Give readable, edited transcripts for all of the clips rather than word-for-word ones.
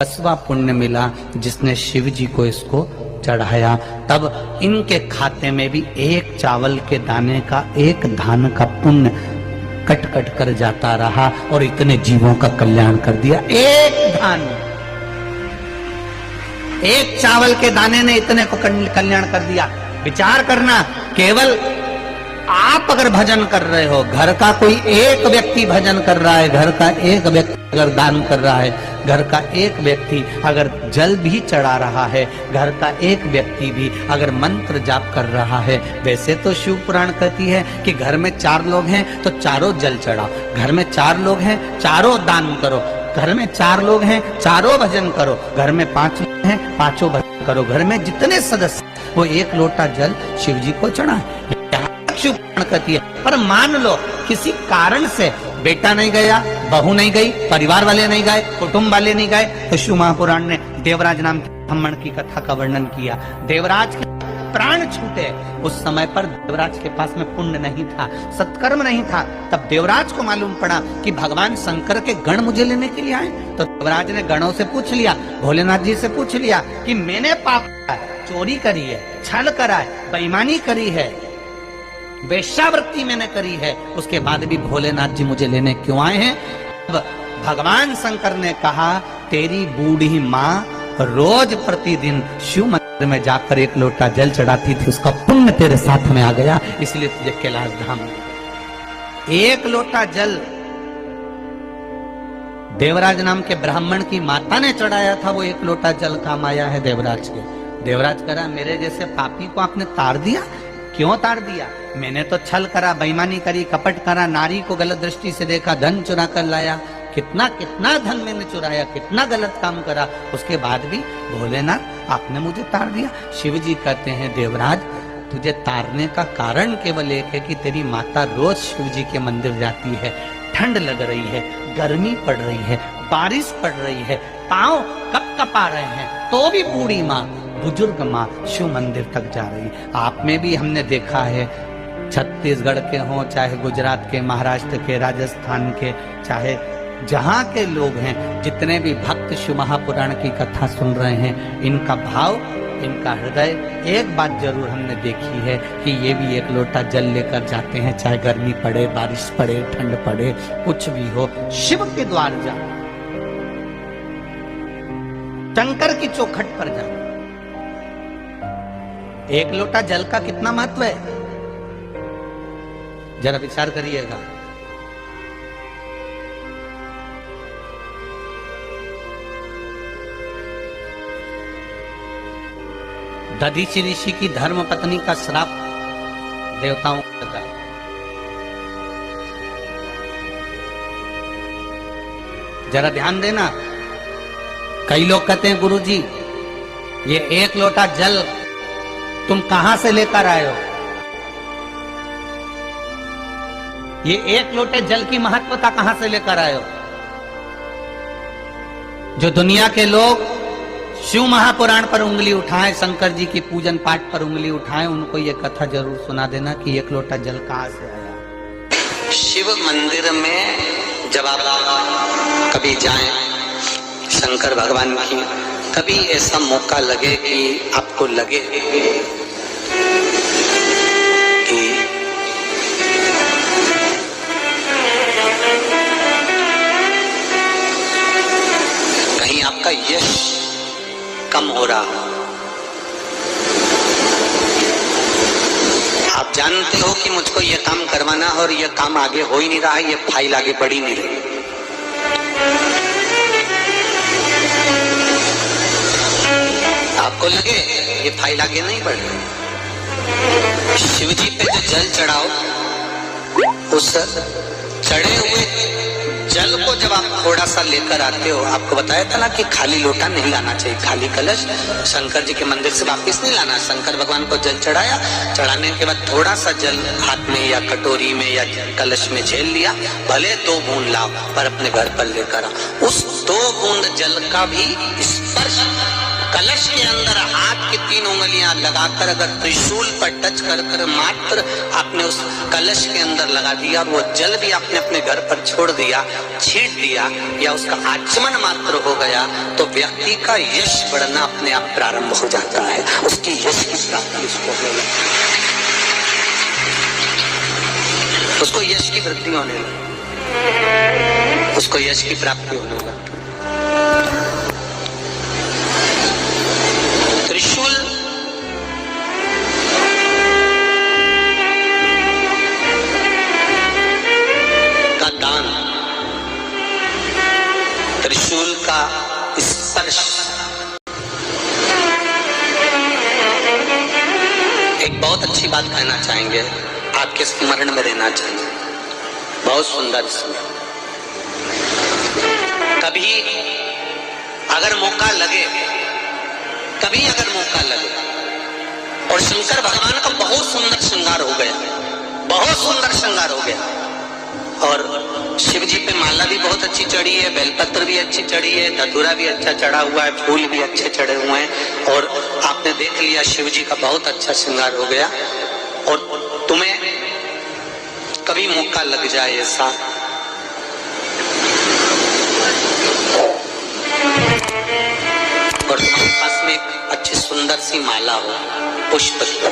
10वां पुण्य मिला जिसने शिव जी को इसको चढ़ाया। तब इनके खाते में भी एक चावल के दाने का, एक धान का पुण्य कट कट कर जाता रहा और इतने जीवों का कल्याण कर दिया। एक धान, एक चावल के दाने ने इतने को कल्याण कर दिया। विचार करना, केवल आप अगर भजन कर रहे हो, घर का कोई एक व्यक्ति भजन कर रहा है, घर का एक व्यक्ति अगर दान कर रहा है, घर का एक व्यक्ति अगर जल भी चढ़ा रहा है, घर का एक व्यक्ति भी अगर मंत्र जाप कर रहा है। वैसे तो शिव पुराण कहती है कि घर में 4 लोग हैं तो चारों जल चढ़ाओ, घर में 4 लोग हैं चारों दान करो, घर में 4 लोग हैं चारों भजन करो, घर में 5 लोग हैं 5 भजन करो, घर में जितने सदस्य वो 1 लोटा जल शिव जी को चढ़ाए। शिव पुराण कहती है। पर मान लो किसी कारण से बेटा नहीं गया, बहू नहीं गई, परिवार वाले नहीं गए, कुटुंब वाले नहीं गए, तो शिव महापुराण ने देवराज नाम के ब्राह्मण की कथा का वर्णन किया। देवराज के प्राण छूटे, उस समय पर देवराज के पास में पुण्य नहीं था, सत्कर्म नहीं था। तब देवराज को मालूम पड़ा कि भगवान शंकर के गण मुझे लेने के लिए आए। तो देवराज ने गणों से पूछ लिया, भोलेनाथ जी से पूछ लिया कि मैंने पाप चोरी करी है, छल करा है, बेईमानी करी है, वेश्यावृत्ति मैंने करी है, उसके बाद भी भोलेनाथ जी मुझे लेने क्यों आए हैं? अब भगवान शंकर ने कहा, तेरी बूढ़ी माँ रोज प्रतिदिन शिव मंदिर में जाकर 1 लोटा जल चढ़ाती थी, उसका पुण्य तेरे साथ में आ गया, इसलिए तुझे कैलाश धाम 1 लोटा जल देवराज नाम के ब्राह्मण की माता ने चढ़ाया था, वो 1 लोटा जल काम आया है देवराज के। देवराज करा, मेरे जैसे पापी को आपने तार दिया। क्यों तार दिया? मैंने तो छल करा, बेईमानी करी, कपट करा, नारी को गलत दृष्टि से देखा, धन चुरा कर लाया, कितना कितना धन मैंने चुराया, कितना गलत काम करा, उसके बाद भी भोलेनाथ आपने मुझे तार दिया। शिव जी कहते हैं, देवराज तुझे तारने का कारण केवल एक है कि तेरी माता रोज शिव जी के मंदिर जाती है, ठंड लग रही है, गर्मी पड़ रही है, बारिश पड़ रही है, पांव कप कपा रहे हैं, तो भी बूढ़ी माँ, बुजुर्ग माँ शिव मंदिर तक जा रही। आप में भी हमने देखा है, छत्तीसगढ़ के हों, चाहे गुजरात के, महाराष्ट्र के, राजस्थान के, चाहे जहाँ के लोग हैं, जितने भी भक्त शिव महापुराण की कथा सुन रहे हैं, इनका भाव, इनका हृदय, एक बात जरूर हमने देखी है कि ये भी 1 लोटा जल लेकर जाते हैं, चाहे गर्मी पड़े, बारिश पड़े, ठंड पड़े, कुछ भी हो, शिव के द्वार जा, शंकर की चौखट पर जा। 1 लोटा जल का कितना महत्व है, जरा विचार करिएगा। दधीचि ऋषि की धर्म पत्नी का श्राप देवताओं को लगा। जरा ध्यान देना, कई लोग कहते हैं, गुरुजी ये 1 लोटा जल तुम कहां से लेकर आए हो? ये 1 लोटे जल की महत्वता कहां से लेकर आए हो? जो दुनिया के लोग शिव महापुराण पर उंगली उठाएं, शंकर जी की पूजन पाठ पर उंगली उठाएं, उनको ये कथा जरूर सुना देना कि 1 लोटा जल कहां से आया। शिव मंदिर में जब आप कभी जाएं शंकर भगवान की, कभी ऐसा मौका लगे कि आपको लगे कि कहीं आपका यश कम हो रहा, आप जानते हो कि मुझको ये काम करवाना और ये काम आगे हो ही नहीं रहा है, ये फाइल आगे बढ़ ही नहीं रही, आपको लगे ये फाइल आगे नहीं बढ़ रही, शिव जी पे जो जल चढ़ाओ, उस चढ़े हुए जल को जब आप थोड़ा सा लेकर आते हो, आपको बताया था ना कि खाली लोटा नहीं लाना चाहिए, खाली कलश शंकर जी के मंदिर से वापस नहीं लाना। शंकर भगवान को जल चढ़ाया, चढ़ाने के बाद थोड़ा सा जल हाथ में या कटोरी में या कलश में झेल लिया, भले 2 बूंद लाओ पर अपने घर पर लेकर आओ, उस 2 बूंद जल का भी स्पर्श कलश के अंदर हाथ की 3 उंगलियां लगाकर अगर त्रिशूल पर टच कर कर मात्र आपने उस कलश के अंदर लगा दिया, वो जल भी आपने अपने घर पर छोड़ दिया, छीट दिया या उसका आचमन मात्र हो गया, तो व्यक्ति का यश बढ़ना अपने आप प्रारंभ हो जाता है। उसकी यश की प्राप्ति उसको यश की वृद्धि होने लगी, उसको यश की प्राप्ति होने लगी। त्रिशूल का दान, त्रिशूल का स्पर्श एक बहुत अच्छी बात कहना चाहेंगे, आपके स्मरण में रहना चाहिए, बहुत सुंदर स्मरण। कभी अगर मौका लगे, कभी अगर मौका लगे, और शंकर भगवान का बहुत सुंदर श्रृंगार हो गया, बहुत सुंदर श्रृंगार हो गया, और शिव जी पे माला भी बहुत अच्छी चढ़ी है, बेलपत्र भी अच्छी चढ़ी है, धतूरा भी अच्छा चढ़ा हुआ है, फूल भी अच्छे चढ़े हुए हैं, और आपने देख लिया शिव जी का बहुत अच्छा श्रृंगार हो गया, और तुम्हें कभी मौका लग जाए ऐसा, और तुम्हारे पास में एक अच्छी सुंदर सी माला हो पुष्प की,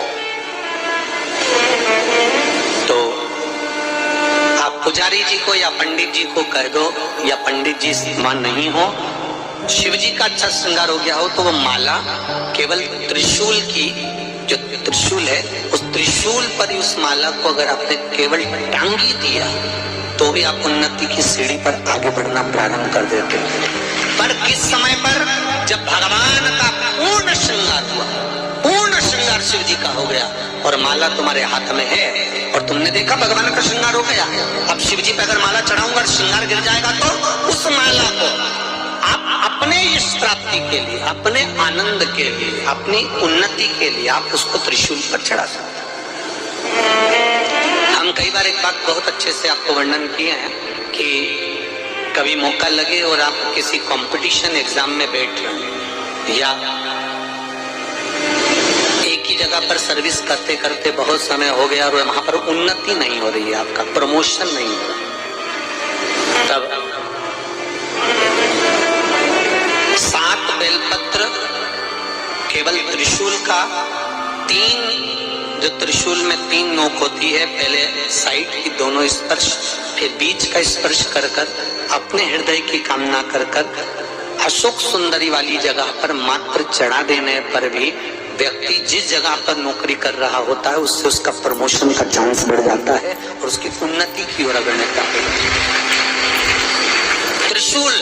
तो आप पुजारी जी को या पंडित जी को कह दो, या पंडित जी मां नहीं हो, शिव जी का अच्छा श्रृंगार हो गया हो, तो वो माला केवल त्रिशूल की, जो त्रिशूल है उस त्रिशूल पर ही उस माला को अगर आपने केवल टांगी दिया, तो भी आप उन्नति की सीढ़ी पर आगे बढ़ना प्रारंभ कर देते हैं। पर किस समय पर, जब भगवान का पूर्ण श्रृंगार हुआ, पूर्ण श्रृंगार शिव जी का हो गया, और माला तुम्हारे हाथ में है, और तुमने देखा भगवान का श्रृंगार हो गया, अब शिव जी पे अगर माला चढ़ाऊंगा और श्रृंगार गिर जाएगा, तो उस माला को आप अपने यश प्राप्ति के लिए, अपने आनंद के लिए, अपनी उन्नति के लिए आप उसको त्रिशूल पर चढ़ा सकते। हम कई बार एक बात बहुत अच्छे से आपको वर्णन किए हैं कि कभी मौका लगे और आप किसी कंपटीशन एग्जाम में बैठ रहे हैं, या एक ही जगह पर सर्विस करते करते बहुत समय हो गया और वहां पर उन्नति नहीं हो रही है, आपका प्रमोशन नहीं हो रहा, तब 7 बेलपत्र केवल त्रिशूल का, 3 जो त्रिशूल में 3 नोक होती है, पहले साइड की दोनों स्पर्श, फिर बीच का स्पर्श कर कर अपने हृदय की कामना कर कर अशोक सुंदरी वाली जगह पर मात्र चढ़ा देने पर भी व्यक्ति जिस जगह पर नौकरी कर रहा होता है उससे उसका प्रमोशन का चांस बढ़ जाता है और उसकी उन्नति की ओर अग्रसर होता है। त्रिशूल